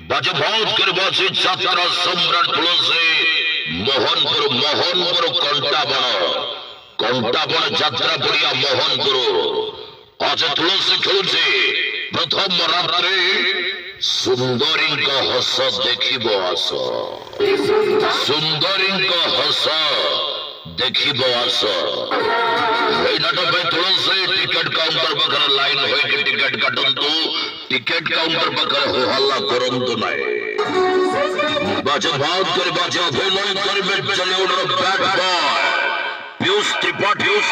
बाजे बहुत कर बाजे छात्रा सम्राट तुलसी मोहनपुर मोहनपुर कंटाबण যাত্রা পড়িয়া মোহনপুর আজ তুলসী খেলুছে প্রথম রাত্রে সুন্দরীଙ୍କ হস দেখিব আস সুন্দরীଙ୍କ হস দেখিব আস এই নাটক पे तुलसी टिकट काउंटर पर लाइन होई के टिकट काटंतु टिकट काउंटर पर हो हल्ला करंतु नाही बाजे बात कर बाजे अभिनय कर में चले उड़ bad boy Use tripods,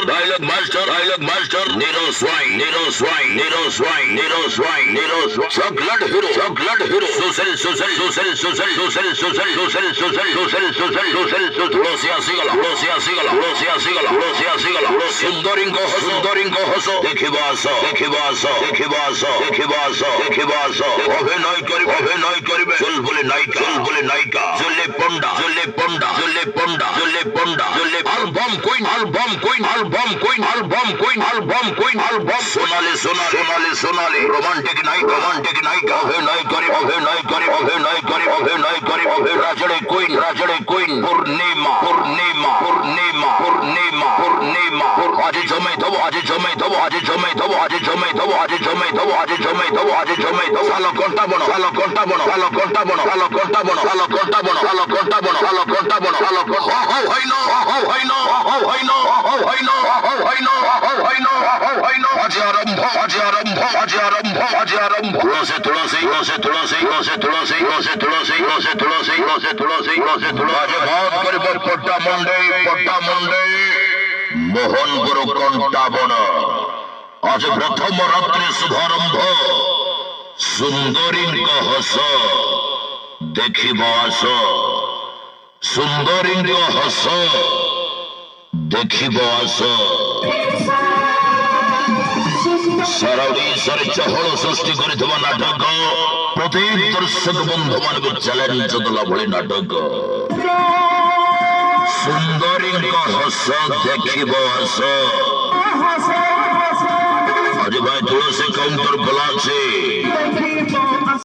dialogue master, Nero swine, chocolate hero, social, সুন্দরীঙ্গ হস দেখিবা আস অভিনয় করিবে চুলবুলি নায়িকা জলে পন্ডা album সোনালি romantic নায়িকা অভিনয় করে রাজড়ে কুইন পূর্ণিমা আজি জমে দেব ভালো কন্টা বনো মোহনপুর কন্টাবন আজ প্রথম রাত্রি শুভারম্ভ সুন্দরীঙ্ক হস দেখিব আস সুন্দরীঙ্ক হস দেখিব আস সারা ওড়িশার চহল সৃষ্টি করিଥିବା নাটক প্রতি দর্শক বন্ধু ମାନଙ୍କୁ চ্যালেঞ্ଜ ଦେଲା ଭଳି ନାଟକ ସୁନ୍ଦରୀଙ୍କ ହସ ଦେଖିବ ଆସ ଆଜି ଭାଇ ତୁଳସୀ କାଉଣ୍ଟର ଖୋଲା ଅଛି।